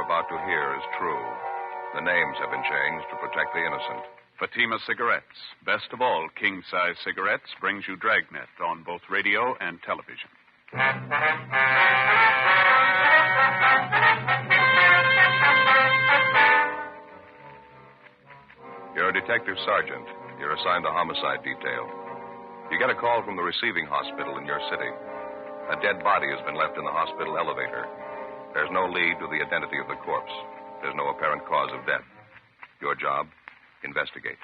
about to hear is true. The names have been changed to protect the innocent. Fatima Cigarettes, best of all king-size cigarettes, brings you Dragnet on both radio and television. You're a detective sergeant. You're assigned the homicide detail. You get a call from the receiving hospital in your city. A dead body has been left in the hospital elevator. There's no lead to the identity of the corpse. There's no apparent cause of death. Your job? Investigate.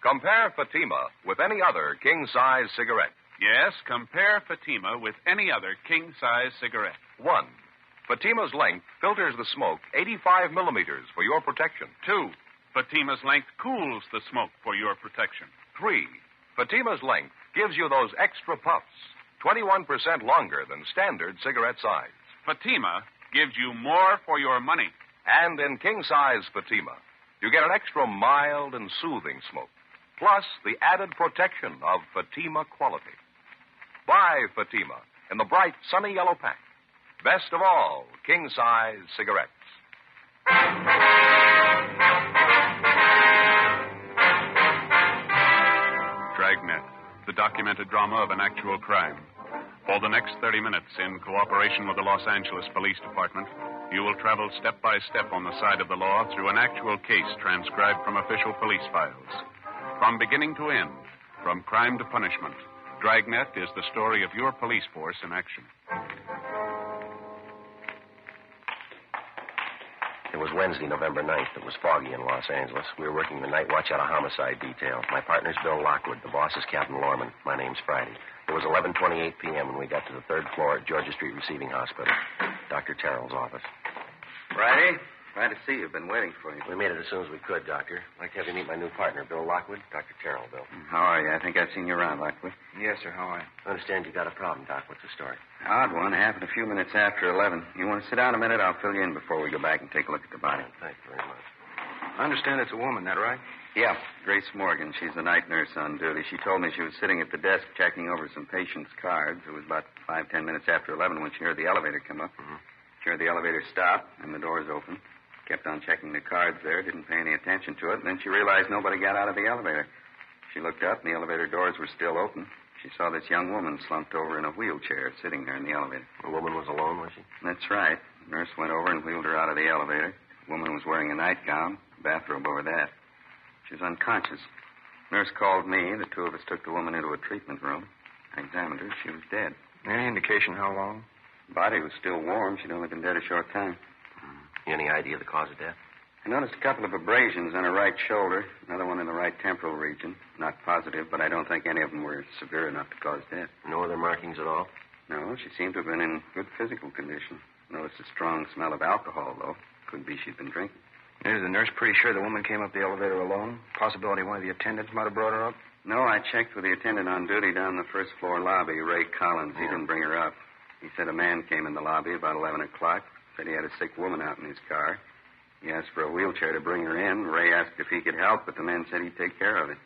Compare Fatima with any other king-size cigarette. Yes, compare Fatima with any other king-size cigarette. 1. Fatima's length filters the smoke 85 millimeters for your protection. 2. Fatima's length cools the smoke for your protection. 3. Fatima's length gives you those extra puffs, 21% longer than standard cigarette size. Fatima gives you more for your money. And in king-size Fatima, you get an extra mild and soothing smoke, plus the added protection of Fatima quality. Buy Fatima in the bright, sunny yellow pack. Best of all, king-size cigarettes. Dragnet, the documented drama of an actual crime. For the next 30 minutes, in cooperation with the Los Angeles Police Department, you will travel step by step on the side of the law through an actual case transcribed from official police files. From beginning to end, from crime to punishment, Dragnet is the story of your police force in action. It was Wednesday, November 9th. It was foggy in Los Angeles. We were working the night watch out of homicide detail. My partner's Bill Lockwood. The boss is Captain Lorman. My name's Friday. It was 11:28 p.m. when we got to the third floor at Georgia Street Receiving Hospital, Dr. Terrell's office. Friday, glad to see you. Been waiting for you. We made it as soon as we could, Doctor. I'd like to have you meet my new partner, Bill Lockwood. Dr. Terrell, Bill. How are you? I think I've seen you around, Lockwood. Yes, sir. How are you? I understand you got a problem, Doc. What's the story? Odd one. Happened a few minutes after 11. You want to sit down a minute? I'll fill you in before we go back and take a look at the body. Thank you very much. I understand it's a woman, that right? Yeah, Grace Morgan. She's the night nurse on duty. She told me she was sitting at the desk checking over some patients' cards. It was about 5-10 minutes after 11 when she heard the elevator come up. Mm-hmm. She heard the elevator stop and the doors open. Kept on checking the cards there, didn't pay any attention to it, and then she realized nobody got out of the elevator. She looked up, and the elevator doors were still open. She saw this young woman slumped over in a wheelchair sitting there in the elevator. The woman was alone, was she? That's right. The nurse went over and wheeled her out of the elevator. The woman was wearing a nightgown, a bathrobe over that. She was unconscious. Nurse called me. The two of us took the woman into a treatment room. I examined her. She was dead. Any indication how long? The body was still warm. She'd only been dead a short time. Any idea of the cause of death? I noticed a couple of abrasions on her right shoulder, another one in the right temporal region. Not positive, but I don't think any of them were severe enough to cause death. No other markings at all? No, she seemed to have been in good physical condition. Noticed a strong smell of alcohol, though. Could be she'd been drinking. Is the nurse pretty sure the woman came up the elevator alone? Possibility one of the attendants might have brought her up? No, I checked with the attendant on duty down the first floor lobby, Ray Collins. He didn't bring her up. He said a man came in the lobby about 11 o'clock. Said he had a sick woman out in his car. He asked for a wheelchair to bring her in. Ray asked if he could help, but the man said he'd take care of it.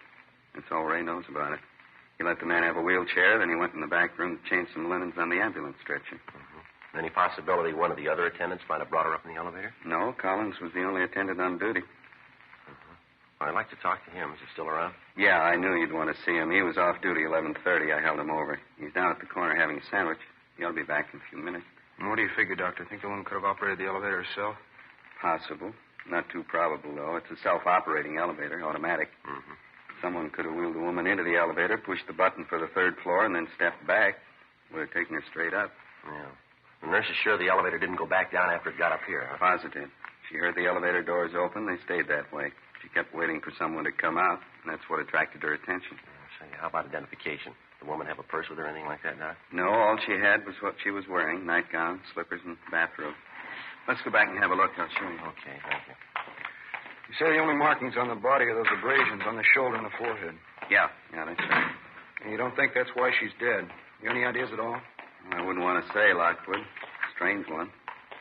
That's all Ray knows about it. He let the man have a wheelchair, then he went in the back room to change some linens on the ambulance stretcher. Mm-hmm. Any possibility one of the other attendants might have brought her up in the elevator? No, Collins was the only attendant on duty. I'd like to talk to him. Is he still around? Yeah, I knew you'd want to see him. He was off duty 11:30. I held him over. He's down at the corner having a sandwich. He ought to be back in a few minutes. And what do you figure, Doctor? Think the woman could have operated the elevator herself? Possible. Not too probable, though. It's a self-operating elevator, automatic. Mm-hmm. Someone could have wheeled the woman into the elevator, pushed the button for the third floor, and then stepped back. Would have taken her straight up. Yeah. The nurse is sure the elevator didn't go back down after it got up here, huh? Positive. She heard the elevator doors open. They stayed that way. She kept waiting for someone to come out, and that's what attracted her attention. Say, how about identification? Did the woman have a purse with her or anything like that, Doc? No, all she had was what she was wearing, nightgown, slippers, and bathrobe. Let's go back and have a look. I'll show you. Okay, thank you. You say the only markings on the body are those abrasions on the shoulder and the forehead. Yeah, that's right. And you don't think that's why she's dead? You any ideas at all? I wouldn't want to say, Lockwood. Strange one.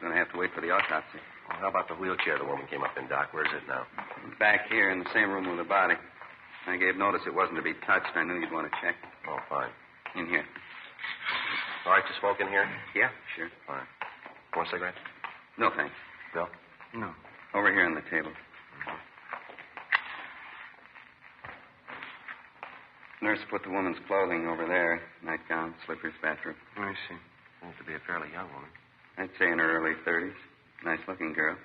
Going to have to wait for the autopsy. Well, how about the wheelchair the woman came up in, Doc? Where is it now? Back here in the same room with the body. I gave notice it wasn't to be touched. I knew you'd want to check. Oh, fine. In here. All right to smoke in here? Yeah, sure. All right. Want a cigarette? No, thanks. Bill? No. Over here on the table. Nurse put the woman's clothing over there. Nightgown, slippers, bathrobe. I see. Seems to be a fairly young woman. I'd say in her early 30s. Nice-looking girl.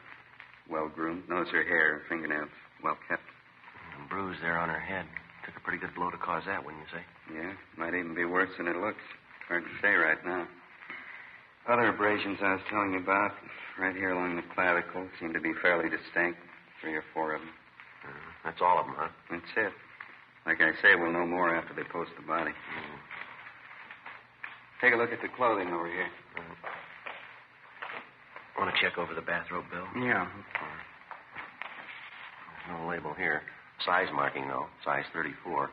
Well-groomed. Notice her hair and fingernails. Well-kept. And bruise there on her head. Took a pretty good blow to cause that, wouldn't you say? Yeah, might even be worse than it looks. Hard to say right now. Other abrasions I was telling you about, right here along the clavicle, seem to be fairly distinct. 3 or 4 of them. That's all of them, huh? That's it. Like I say, we'll know more after they post the body. Take a look at the clothing over here. Want to check over the bathrobe, Bill? Yeah. There's no label here. Size marking, though. Size 34.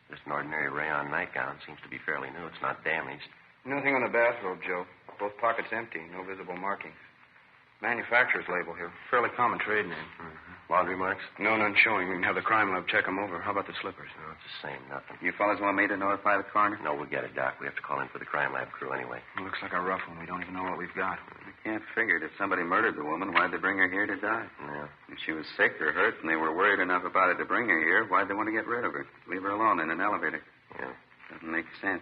Just an ordinary rayon nightgown. Seems to be fairly new. It's not damaged. Nothing on the bathrobe, Joe. Both pockets empty. No visible markings. Manufacturer's label here. Fairly common trade name. Laundry marks? No, none showing. We can have the crime lab check them over. How about the slippers? No, it's the same. Nothing. You fellas want me to notify the coroner? No, we'll get it, Doc. We have to call in for the crime lab crew anyway. It looks like a rough one. We don't even know what we've got. I can't figure it. If somebody murdered the woman, why'd they bring her here to die? Yeah. If she was sick or hurt and they were worried enough about it to bring her here, why'd they want to get rid of her? Leave her alone in an elevator. Yeah. Doesn't make sense.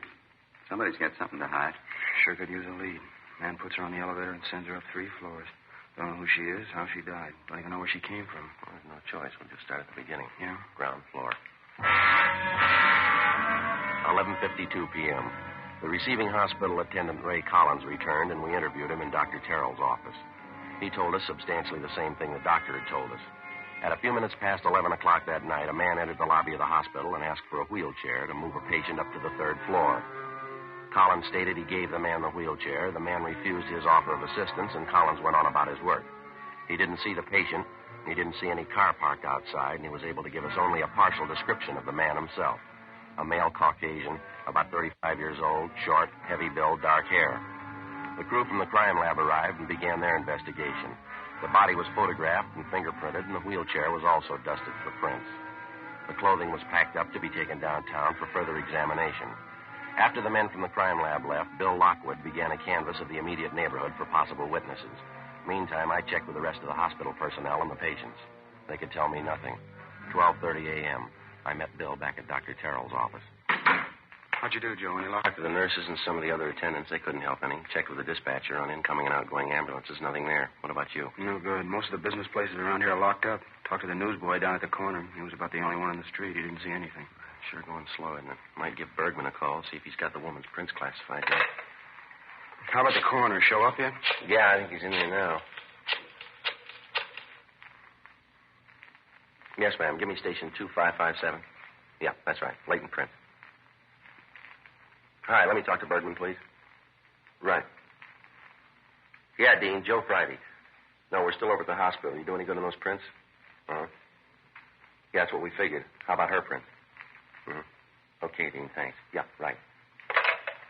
Somebody's got something to hide. Sure could use a lead. Man puts her on the elevator and sends her up 3 floors. Don't know who she is, how she died. Don't even know where she came from. Well, there's no choice. We'll just start at the beginning. Yeah? Ground floor. 11:52 p.m. The receiving hospital attendant, Ray Collins, returned, and we interviewed him in Dr. Terrell's office. He told us substantially the same thing the doctor had told us. At a few minutes past 11 o'clock that night, a man entered the lobby of the hospital and asked for a wheelchair to move a patient up to the 3rd floor. Collins stated he gave the man the wheelchair. The man refused his offer of assistance, and Collins went on about his work. He didn't see the patient. He didn't see any car parked outside, and he was able to give us only a partial description of the man himself. A male Caucasian, about 35 years old, short, heavy build, dark hair. The crew from the crime lab arrived and began their investigation. The body was photographed and fingerprinted, and the wheelchair was also dusted for prints. The clothing was packed up to be taken downtown for further examination. After the men from the crime lab left, Bill Lockwood began a canvass of the immediate neighborhood for possible witnesses. Meantime, I checked with the rest of the hospital personnel and the patients. They could tell me nothing. 12:30 a.m. I met Bill back at Dr. Terrell's office. How'd you do, Joe? Any luck? Talked to the nurses and some of the other attendants. They couldn't help any. Checked with the dispatcher on incoming and outgoing ambulances. Nothing there. What about you? No good. Most of the business places around here are locked up. Talked to the newsboy down at the corner. He was about the only one on the street. He didn't see anything. Sure going slow, isn't it? Might give Bergman a call, see if he's got the woman's prints classified yet. How about the coroner? Show up yet? Yeah, I think he's in here now. Yes, ma'am. Give me station 2557. Yeah, that's right. Latent print. Hi, let me talk to Bergman, please. Right. Yeah, Dean, Joe Friday. No, we're still over at the hospital. You do any good on those prints? Uh-huh. Yeah, that's what we figured. How about her print? Mm-hmm. Okay, Dean, thanks. Yeah, right.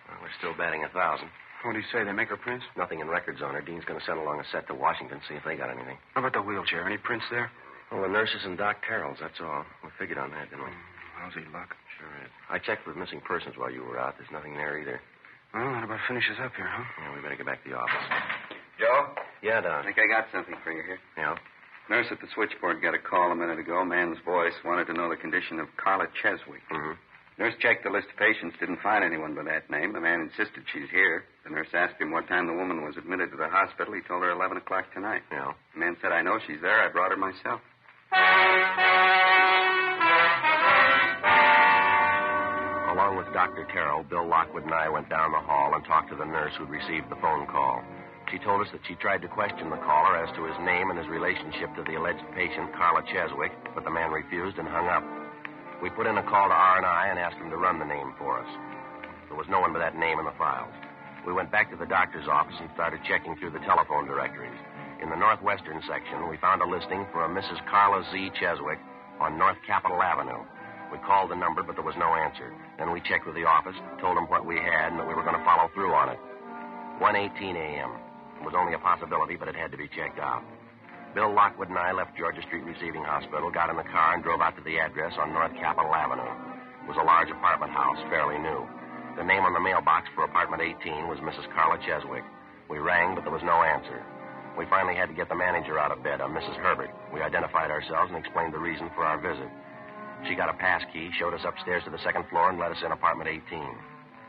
Well, we're still batting 1,000. What do you say? They make her prints? Nothing in records on her. Dean's going to send along a set to Washington, see if they got anything. How about the wheelchair? Any prints there? Well, the nurses and Doc Terrell's, that's all. We figured on that, didn't we? Lousy luck. Sure is. I checked with missing persons while you were out. There's nothing there either. Well, that about finishes up here, huh? Yeah, we better get back to the office. Joe? Yeah, I Don. think I got something for you here. Yeah? Nurse at the switchboard got a call a minute ago. Man's voice wanted to know the condition of Carla Cheswick. Mm-hmm. Nurse checked the list of patients, didn't find anyone by that name. The man insisted she's here. The nurse asked him what time the woman was admitted to the hospital. He told her 11 o'clock tonight. Yeah. The man said, I know she's there. I brought her myself. Along with Dr. Terrell, Bill Lockwood and I went down the hall and talked to the nurse who'd received the phone call. She told us that she tried to question the caller as to his name and his relationship to the alleged patient, Carla Cheswick, but the man refused and hung up. We put in a call to R&I and asked him to run the name for us. There was no one by that name in the files. We went back to the doctor's office and started checking through the telephone directories. In the northwestern section, we found a listing for a Mrs. Carla Z. Cheswick on North Capitol Avenue. We called the number, but there was no answer. Then we checked with the office, told them what we had, and that we were going to follow through on it. 1:18 a.m. It was only a possibility, but it had to be checked out. Bill Lockwood and I left Georgia Street Receiving Hospital, got in the car, and drove out to the address on North Capitol Avenue. It was a large apartment house, fairly new. The name on the mailbox for apartment 18 was Mrs. Carla Cheswick. We rang, but there was no answer. We finally had to get the manager out of bed, a Mrs. Herbert. We identified ourselves and explained the reason for our visit. She got a pass key, showed us upstairs to the second floor, and let us in apartment 18.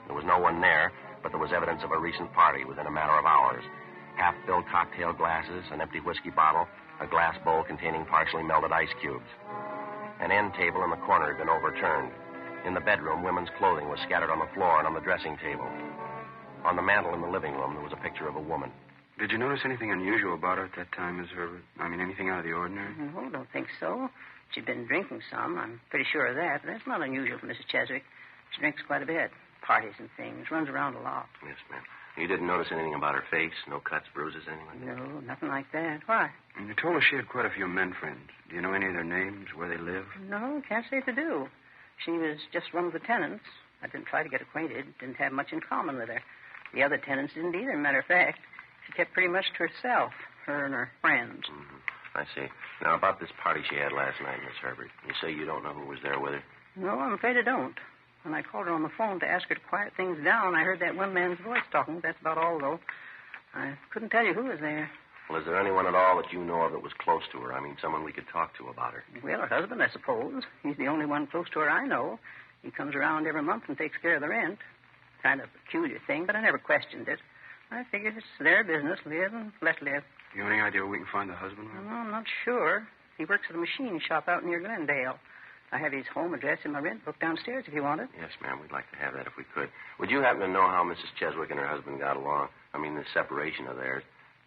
There was no one there, but there was evidence of a recent party within a matter of hours. Half-filled cocktail glasses, an empty whiskey bottle, a glass bowl containing partially melted ice cubes. An end table in the corner had been overturned. In the bedroom, women's clothing was scattered on the floor and on the dressing table. On the mantel in the living room, there was a picture of a woman. Did you notice anything unusual about her at that time, Miss Herbert? I mean, anything out of the ordinary? No, don't think so. She'd been drinking some. I'm pretty sure of that. But that's not unusual for Mrs. Cheswick. She drinks quite a bit. Parties and things. Runs around a lot. Yes, ma'am. You didn't notice anything about her face? No cuts, bruises, anything like that? No, nothing like that. Why? And you told us she had quite a few men friends. Do you know any of their names, where they live? No, can't say if I do. She was just one of the tenants. I didn't try to get acquainted. Didn't have much in common with her. The other tenants didn't either. Matter of fact, she kept pretty much to herself, her and her friends. Mm-hmm. I see. Now, about this party she had last night, Miss Herbert. You say you don't know who was there with her? No, I'm afraid I don't. When I called her on the phone to ask her to quiet things down, I heard that one man's voice talking. That's about all, though. I couldn't tell you who was there. Well, is there anyone at all that you know of that was close to her? I mean, someone we could talk to about her. Well, her husband, I suppose. He's the only one close to her I know. He comes around every month and takes care of the rent. Kind of a peculiar thing, but I never questioned it. I figured it's their business, live and let live. You have any idea where we can find the husband? No, I'm not sure. He works at a machine shop out near Glendale. I have his home address in my rent book downstairs if you want it. Yes, ma'am. We'd like to have that if we could. Would you happen to know how Mrs. Cheswick and her husband got along? I mean, the separation of theirs.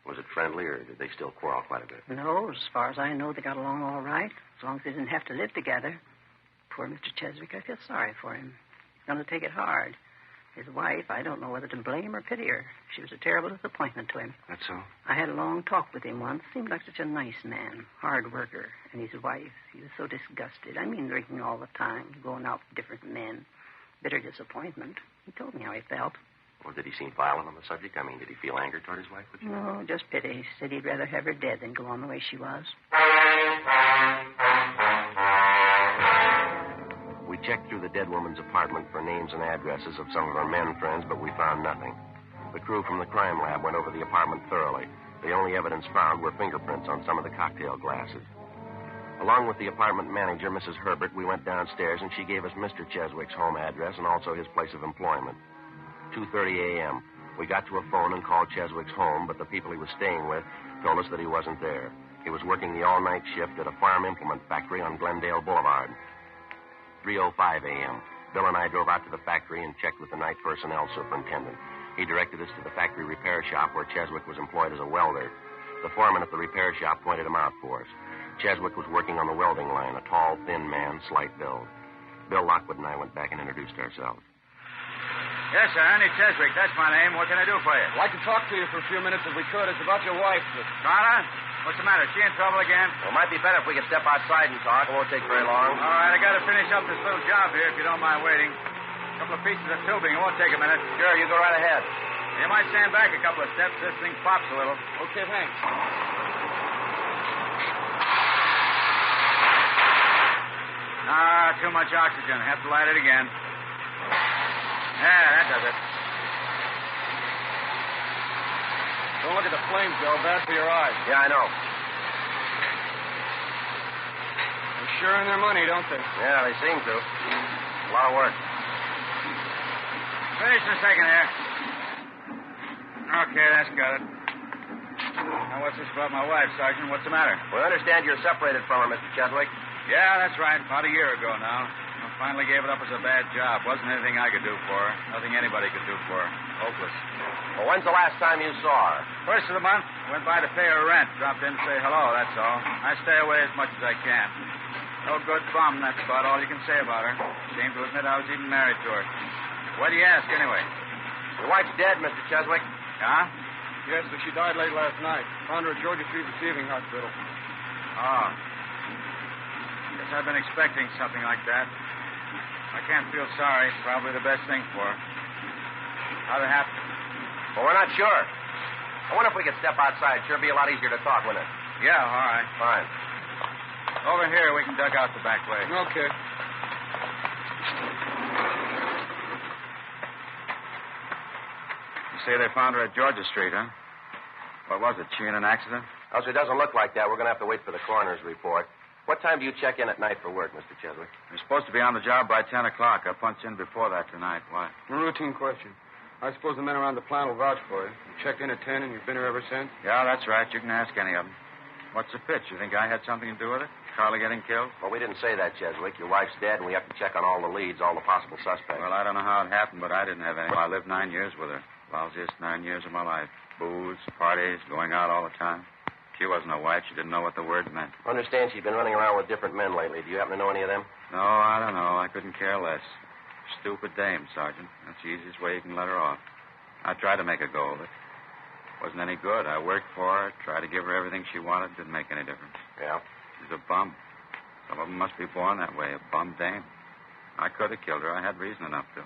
Was it friendly, or did they still quarrel quite a bit? No, as far as I know, they got along all right, as long as they didn't have to live together. Poor Mr. Cheswick, I feel sorry for him. He's going to take it hard. His wife, I don't know whether to blame or pity her. She was a terrible disappointment to him. That's so? I had a long talk with him once. Seemed like such a nice man, hard worker. And his wife, he was so disgusted. I mean, drinking all the time, going out with different men. Bitter disappointment. He told me how he felt. Or did he seem violent on the subject? I mean, did he feel anger toward his wife? No, just pity. He said he'd rather have her dead than go on the way she was. We checked through the dead woman's apartment for names and addresses of some of her men friends, but we found nothing. The crew from the crime lab went over the apartment thoroughly. The only evidence found were fingerprints on some of the cocktail glasses. Along with the apartment manager, Mrs. Herbert, we went downstairs, and she gave us Mr. Cheswick's home address and also his place of employment. 2:30 a.m. We got to a phone and called Cheswick's home, but the people he was staying with told us that he wasn't there. He was working the all-night shift at a farm implement factory on Glendale Boulevard. 3:05 a.m. Bill and I drove out to the factory and checked with the night personnel superintendent. He directed us to the factory repair shop where Cheswick was employed as a welder. The foreman at the repair shop pointed him out for us. Cheswick was working on the welding line, a tall, thin man, slight build. Bill Lockwood and I went back and introduced ourselves. Yes, sir, Andy Cheswick. That's my name. What can I do for you? I'd like to talk to you for a few minutes if we could. It's about your wife. Carla? What's the matter? Is she in trouble again? Well, it might be better if we could step outside and talk. It won't take very long. All right, I got to finish up this little job here, if you don't mind waiting. A couple of pieces of tubing. It won't take a minute. Sure, you go right ahead. You might stand back a couple of steps. This thing pops a little. Okay, thanks. Too much oxygen. Have to light it again. Yeah, that does it. Don't look at the flames, Joe. Bad for your eyes. Yeah, I know. They're sure in their money, don't they? Yeah, they seem to. A lot of work. Finish in a second here. Okay, that's got it. Now, what's this about my wife, Sergeant? What's the matter? We understand you're separated from her, Mr. Cheswick. Yeah, that's right. About a year ago now. I finally gave it up as a bad job. Wasn't anything I could do for her. Nothing anybody could do for her. Hopeless. Well, when's the last time you saw her? First of the month. Went by to pay her rent. Dropped in to say hello, that's all. I stay away as much as I can. No good bum, that's about all you can say about her. Shame to admit I was even married to her. Why do you ask, anyway? Your wife's dead, Mr. Cheswick. Huh? Yes, but she died late last night. Found her at Georgia Street Receiving Hospital. Oh. Guess I've been expecting something like that. I can't feel sorry. It's probably the best thing for her. How'd it happen? Well, we're not sure. I wonder if we could step outside. Sure be a lot easier to talk, wouldn't it? Yeah, all right. Fine. Over here, we can duck out the back way. Okay. You say they found her at Georgia Street, huh? What was it? She in an accident? Also, it doesn't look like that. We're going to have to wait for the coroner's report. What time do you check in at night for work, Mr. Cheswick? You're supposed to be on the job by 10 o'clock. I punched in before that tonight. Why? A routine question. I suppose the men around the plant will vouch for you. You checked in at 10 and you've been here ever since? Yeah, that's right. You can ask any of them. What's the pitch? You think I had something to do with it? Carly getting killed? Well, we didn't say that, Cheswick. Your wife's dead, and we have to check on all the leads, all the possible suspects. Well, I don't know how it happened, but I didn't have any. Well, I lived 9 years with her. Lousiest 9 years of my life. Booze, parties, going out all the time. She wasn't a wife. She didn't know what the word meant. I understand she's been running around with different men lately. Do you happen to know any of them? No, I don't know. I couldn't care less. Stupid dame, Sergeant. That's the easiest way you can let her off. I tried to make a go of it. Wasn't any good. I worked for her, tried to give her everything she wanted. Didn't make any difference. Yeah? She's a bum. Some of them must be born that way, a bum dame. I could have killed her. I had reason enough to.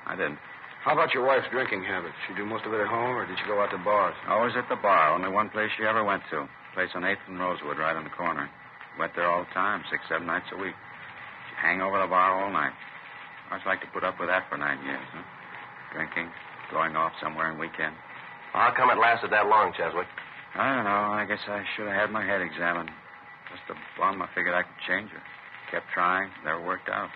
I didn't. How about your wife's drinking habits? She do most of it at home, or did she go out to bars? Always at the bar. Only one place she ever went to. Place on 8th and Rosewood, right on the corner. Went there all the time, 6, 7 nights a week. She'd hang over the bar all night. I just like to put up with that for 9 years, huh? Drinking, going off somewhere on weekend. How come it lasted that long, Cheswick? I don't know. I guess I should have had my head examined. Just a bum. I figured I could change her. Kept trying. Never worked out.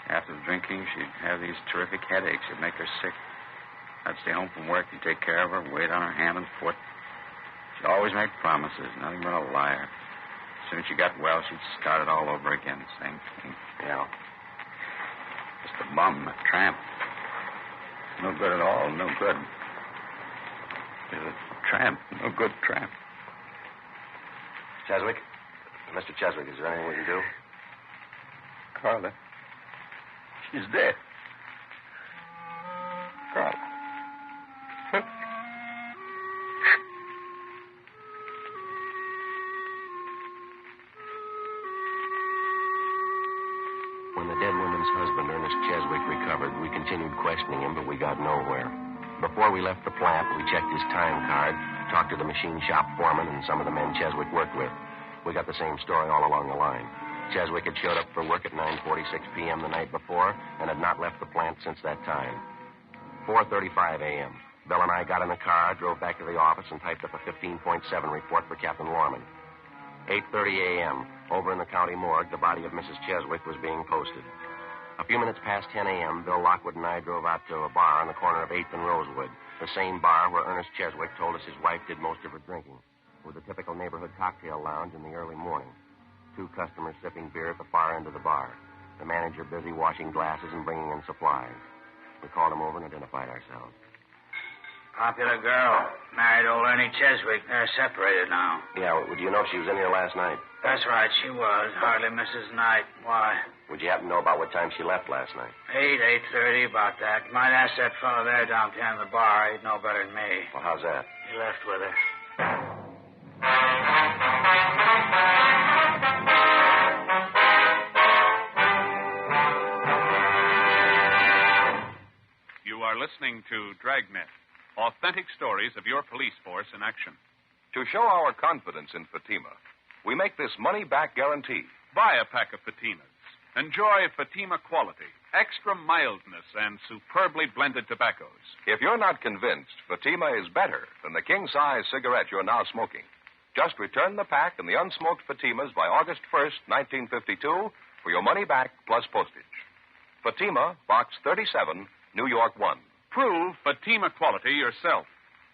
After the drinking, she'd have these terrific headaches. It'd make her sick. I'd stay home from work and take care of her, wait on her hand and foot. She'd always make promises, nothing but a liar. As soon as she got well, she'd start it all over again. Same thing. Yeah. Just a bum, a tramp. No good at all, no good. She's a tramp, no good tramp. Cheswick? Mr. Cheswick, is there anything we can do? Carla. She's dead. Carla. When the dead woman's husband, Ernest Cheswick, recovered, we continued questioning him, but we got nowhere. Before we left the plant, we checked his time card, talked to the machine shop foreman and some of the men Cheswick worked with. We got the same story all along the line. Cheswick had showed up for work at 9:46 p.m. the night before and had not left the plant since that time. 4:35 a.m. Bill and I got in the car, drove back to the office, and typed up a 15.7 report for Captain Lorman. 8:30 a.m. Over in the county morgue, the body of Mrs. Cheswick was being posted. A few minutes past 10 a.m., Bill Lockwood and I drove out to a bar on the corner of 8th and Rosewood, the same bar where Ernest Cheswick told us his wife did most of her drinking, with a typical neighborhood cocktail lounge in the early morning. 2 customers sipping beer at the far end of the bar. The manager busy washing glasses and bringing in supplies. We called him over and identified ourselves. Popular girl. Married old Ernie Cheswick. They're separated now. Yeah, do you know if she was in here last night? That's right, she was. Hardly Mrs. Knight. Why? Would you happen to know about what time she left last night? 8:30, about that. Might ask that fellow there downtown the bar. He'd know better than me. Well, how's that? He left with her. You are listening to Dragnet, authentic stories of your police force in action. To show our confidence in Fatima, we make this money-back guarantee. Buy a pack of Fatimas. Enjoy Fatima quality, extra mildness, and superbly blended tobaccos. If you're not convinced Fatima is better than the king-size cigarette you're now smoking, just return the pack and the unsmoked Fatimas by August 1st, 1952, for your money back plus postage. Fatima, Box 37, New York 1. Prove Fatima quality yourself.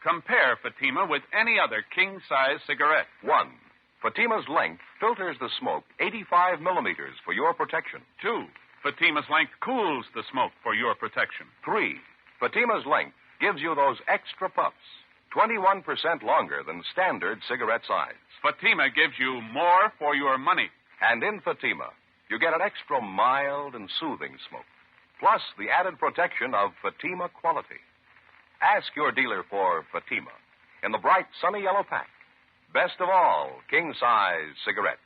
Compare Fatima with any other king-size cigarette. 1. Fatima's length filters the smoke 85 millimeters for your protection. 2. Fatima's length cools the smoke for your protection. 3. Fatima's length gives you those extra puffs, 21% longer than standard cigarette size. Fatima gives you more for your money. And in Fatima, you get an extra mild and soothing smoke, plus the added protection of Fatima quality. Ask your dealer for Fatima in the bright, sunny yellow pack. Best of all, king-size cigarettes.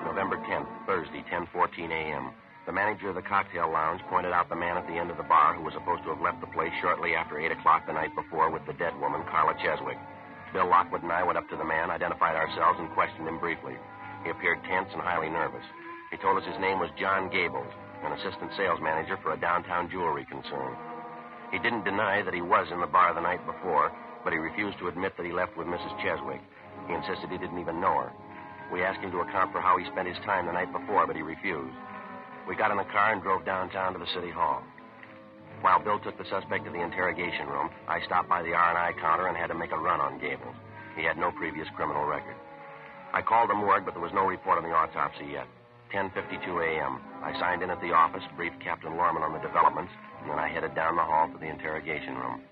November 10th, Thursday, 10:14 a.m. The manager of the cocktail lounge pointed out the man at the end of the bar who was supposed to have left the place shortly after 8 o'clock the night before with the dead woman, Carla Cheswick. Bill Lockwood and I went up to the man, identified ourselves, and questioned him briefly. He appeared tense and highly nervous. He told us his name was John Gables, an assistant sales manager for a downtown jewelry concern. He didn't deny that he was in the bar the night before, but he refused to admit that he left with Mrs. Cheswick. He insisted he didn't even know her. We asked him to account for how he spent his time the night before, but he refused. We got in the car and drove downtown to the city hall. While Bill took the suspect to the interrogation room, I stopped by the R&I counter and had to make a run on Gables. He had no previous criminal record. I called the morgue, but there was no report on the autopsy yet. 10:52 a.m. I signed in at the office, briefed Captain Lorman on the developments, and then I headed down the hall to the interrogation room.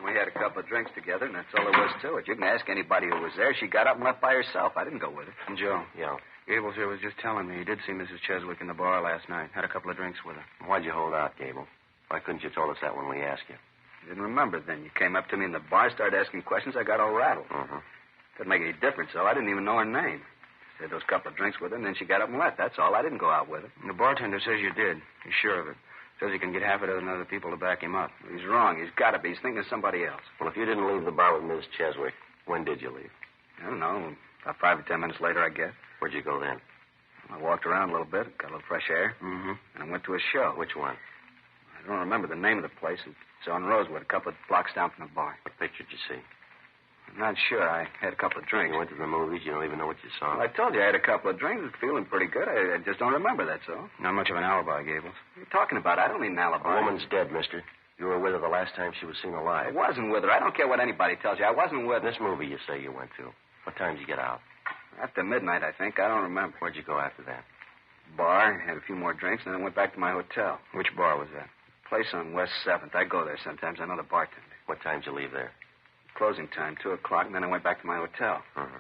We had a couple of drinks together, and that's all there was to it. You can ask anybody who was there. She got up and left by herself. I didn't go with her. And Joe. Yeah. Gables here was just telling me he did see Mrs. Cheswick in the bar last night. Had a couple of drinks with her. Why'd you hold out, Gable? Why couldn't you told us that when we asked you? You didn't remember then. You came up to me in the bar, started asking questions. I got all rattled. Uh-huh. Didn't make any difference, though. I didn't even know her name. She had those couple of drinks with her, and then she got up and left. That's all. I didn't go out with her. And the bartender says you did. He's sure of it. Says he can get half a dozen other people to back him up. He's wrong. He's got to be. He's thinking of somebody else. Well, if you didn't leave the bar with Miss Cheswick, when did you leave? I don't know. About 5 or 10 minutes later, I guess. Where'd you go then? I walked around a little bit, got a little fresh air, Mm-hmm. and I went to a show. Which one? I don't remember the name of the place. It's on Rosewood, a couple of blocks down from the bar. What picture did you see? I'm not sure. I had a couple of drinks. You went to the movies. You don't even know what you saw. Well, I told you I had a couple of drinks. I was feeling pretty good. I just don't remember, that's all. Not much of an alibi, Gables. What are you talking about? I don't need an alibi. A woman's dead, mister. You were with her the last time she was seen I alive. wasn't with her. I don't care what anybody tells you. I wasn't with her. This movie you say you went to. What time did you get out? After midnight, I think. I don't remember. Where'd you go after that? Bar, had a few more drinks, and then went back to my hotel. Which bar was that? Place on West 7th. I go there sometimes. I know the bartender. What time did you leave there? Closing time, 2 o'clock, and then I went back to my hotel. Uh-huh.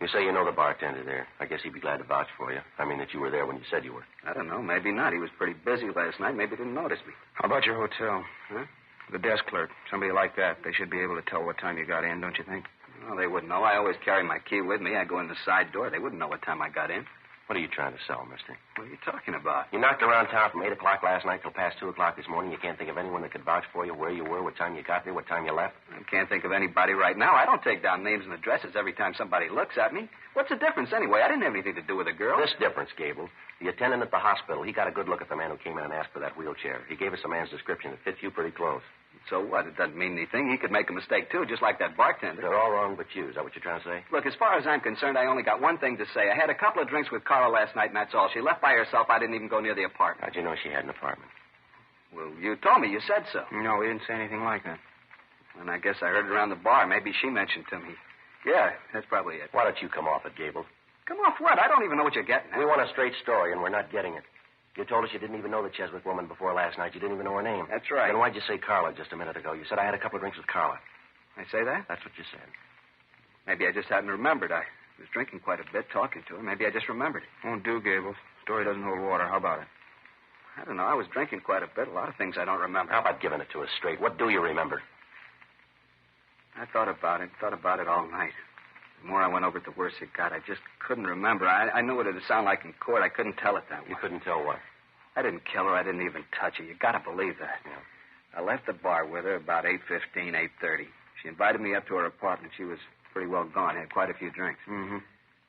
You say you know the bartender there. I guess he'd be glad to vouch for you. I mean that you were there when you said you were. I don't know. Maybe not. He was pretty busy last night. Maybe he didn't notice me. How about your hotel? Huh? The desk clerk. Somebody like that. They should be able to tell what time you got in, don't you think? Well, they wouldn't know. I always carry my key with me. I go in the side door. They wouldn't know what time I got in. What are you trying to sell, mister? What are you talking about? You knocked around town from 8 o'clock last night till past 2 o'clock this morning. You can't think of anyone that could vouch for you, where you were, what time you got there, what time you left? I can't think of anybody right now. I don't take down names and addresses every time somebody looks at me. What's the difference anyway? I didn't have anything to do with the girl. This difference, Gable. The attendant at the hospital, he got a good look at the man who came in and asked for that wheelchair. He gave us the man's description. It fits you pretty close. So what? It doesn't mean anything. He could make a mistake, too, just like that bartender. They're all wrong but you. Is that what you're trying to say? Look, as far as I'm concerned, I only got one thing to say. I had a couple of drinks with Carla last night, and that's all. She left by herself. I didn't even go near the apartment. How'd you know she had an apartment? Well, you told me. You said so. No, we didn't say anything like that. And I guess I heard it around the bar. Maybe she mentioned to me. Yeah, that's probably it. Why don't you come off it, Gable? Come off what? I don't even know what you're getting at. We want a straight story, and we're not getting it. You told us you didn't even know the Cheswick woman before last night. You didn't even know her name. That's right. Then why'd you say Carla just a minute ago? You said I had a couple of drinks with Carla. I say that? That's what you said. Maybe I just hadn't remembered. I was drinking quite a bit, talking to her. Maybe I just remembered it. Won't do, Gables. Story doesn't hold water. How about it? I don't know. I was drinking quite a bit. A lot of things I don't remember. How about giving it to us straight? What do you remember? I thought about it all night. The more I went over it, the worse it got. I just couldn't remember. I knew what it would sound like in court. I couldn't tell it that way. You couldn't tell what? I didn't kill her. I didn't even touch her. You got to believe that. Yeah. I left the bar with her about 8:15, 8:30. She invited me up to her apartment. She was pretty well gone. Had quite a few drinks. Mm-hmm.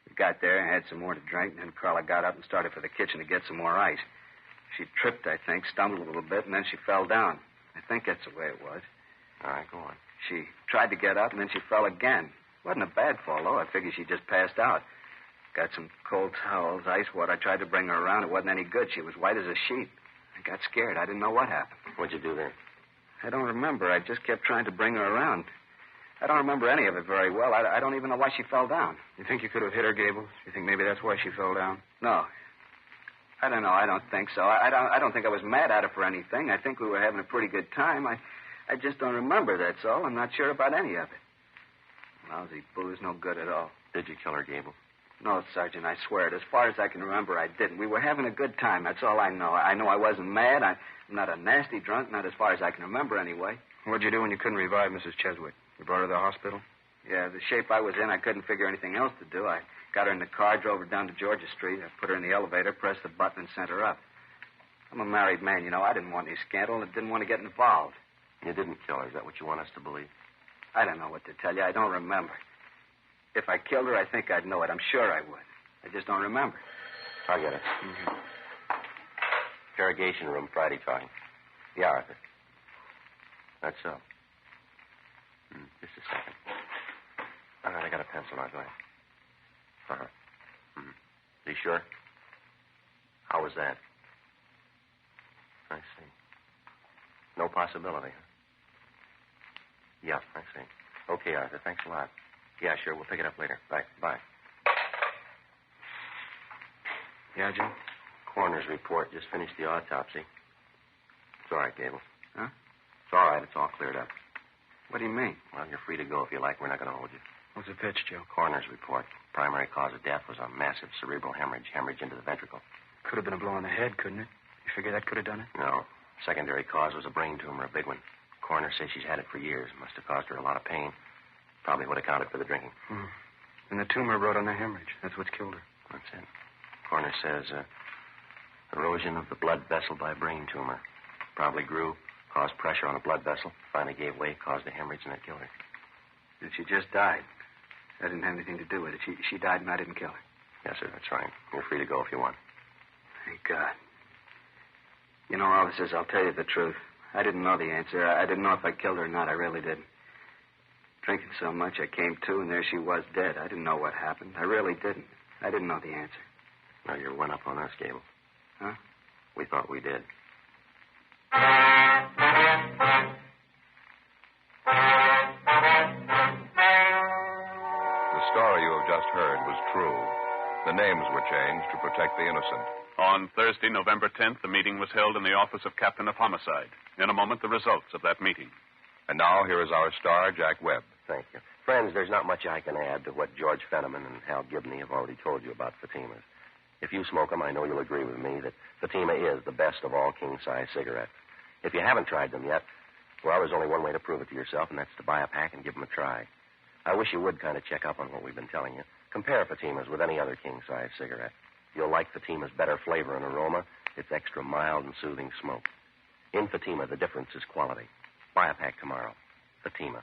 We got there and had some more to drink, and then Carla got up and started for the kitchen to get some more ice. She tripped, I think, stumbled a little bit, and then she fell down. I think that's the way it was. All right, go on. She tried to get up, and then she fell again. Wasn't a bad fall, though. I figured she just passed out. Got some cold towels, ice water. I tried to bring her around. It wasn't any good. She was white as a sheet. I got scared. I didn't know what happened. What'd you do then? I don't remember. I just kept trying to bring her around. I don't remember any of it very well. I don't even know why she fell down. You think you could have hit her, Gables? You think maybe that's why she fell down? No. I don't know. I don't think so. I don't think I was mad at her for anything. I think we were having a pretty good time. I just don't remember, that's all. I'm not sure about any of it. Lousy booze, no good at all. Did you kill her, Gable? No, Sergeant, I swear it. As far as I can remember, I didn't. We were having a good time. That's all I know. I know I wasn't mad. I'm not a nasty drunk, not as far as I can remember anyway. What'd you do when you couldn't revive Mrs. Cheswick? You brought her to the hospital? Yeah, the shape I was in, I couldn't figure anything else to do. I got her in the car, drove her down to Georgia Street. I put her in the elevator, pressed the button, and sent her up. I'm a married man, you know. I didn't want any scandal and didn't want to get involved. You didn't kill her. Is that what you want us to believe? I don't know what to tell you. I don't remember. If I killed her, I think I'd know it. I'm sure I would. I just don't remember. I'll get it. Mm-hmm. Interrogation room, Friday talking. Yeah, Arthur. That's so. Just a second. All right, I got a pencil now. Go ahead. Uh-huh. You sure? How was that? I see. No possibility, huh? Yeah, I see. Okay, Arthur. Thanks a lot. Yeah, sure. We'll pick it up later. Bye. Bye. Yeah, Jim? Coroner's report. Just finished the autopsy. It's all right, Gable. Huh? It's all right. It's all cleared up. What do you mean? Well, you're free to go if you like. We're not going to hold you. What's the pitch, Joe? Coroner's report. Primary cause of death was a massive cerebral hemorrhage into the ventricle. Could have been a blow on the head, couldn't it? You figure that could have done it? No. Secondary cause was a brain tumor, a big one. Coroner says she's had it for years. Must have caused her a lot of pain. Probably would have accounted for the drinking. And the tumor wrote on the hemorrhage. That's what's killed her. That's it. Coroner says erosion of the blood vessel by brain tumor. Probably grew, caused pressure on the blood vessel, finally gave way, caused a hemorrhage, and that killed her. And she just died. That didn't have anything to do with it. She died and I didn't kill her. Yes, sir, that's right. You're free to go if you want. Thank God. You know, officers, I'll tell you the truth. I didn't know the answer. I didn't know if I killed her or not. I really didn't. Drinking so much, I came to, and there she was dead. I didn't know what happened. I really didn't. I didn't know the answer. Now, you're one up on us, Gable. Huh? We thought we did. The story you have just heard was true. The names were changed to protect the innocent. On Thursday, November 10th, the meeting was held in the office of Captain of Homicide. In a moment, the results of that meeting. And now, here is our star, Jack Webb. Thank you. Friends, there's not much I can add to what George Fenneman and Hal Gibney have already told you about Fatimas. If you smoke them, I know you'll agree with me that Fatima is the best of all king-size cigarettes. If you haven't tried them yet, well, there's only one way to prove it to yourself, and that's to buy a pack and give them a try. I wish you would kind of check up on what we've been telling you. Compare Fatimas with any other king-size cigarette. You'll like Fatima's better flavor and aroma. It's extra mild and soothing smoke. In Fatima, the difference is quality. Buy a pack tomorrow. Fatima.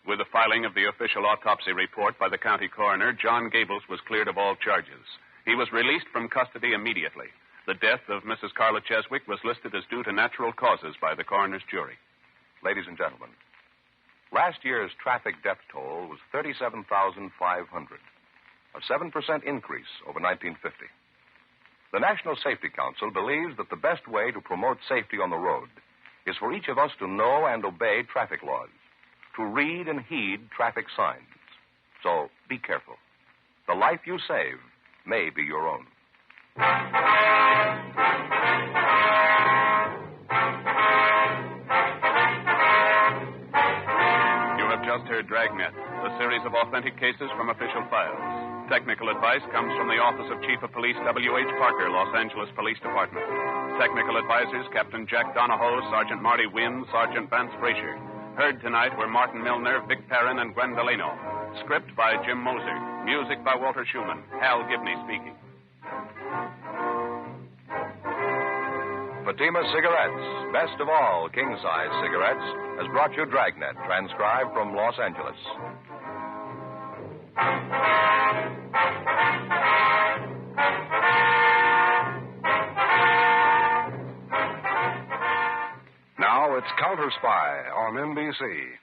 With the filing of the official autopsy report by the county coroner, John Gables was cleared of all charges. He was released from custody immediately. The death of Mrs. Carla Cheswick was listed as due to natural causes by the coroner's jury. Ladies and gentlemen, last year's traffic death toll was 37,500, a 7% increase over 1950. The National Safety Council believes that the best way to promote safety on the road is for each of us to know and obey traffic laws, to read and heed traffic signs. So be careful. The life you save may be your own. You have just heard Dragnet, a series of authentic cases from official files. Technical advice comes from the Office of Chief of Police W.H. Parker, Los Angeles Police Department. Technical advisors Captain Jack Donahoe, Sergeant Marty Wynn, Sergeant Vance Frazier. Heard tonight were Martin Milner, Vic Perrin, and Gwen Delano. Script by Jim Moser. Music by Walter Schumann. Hal Gibney speaking. Fatima Cigarettes, best of all king-size cigarettes, has brought you Dragnet, transcribed from Los Angeles. Now it's Counter Spy on NBC.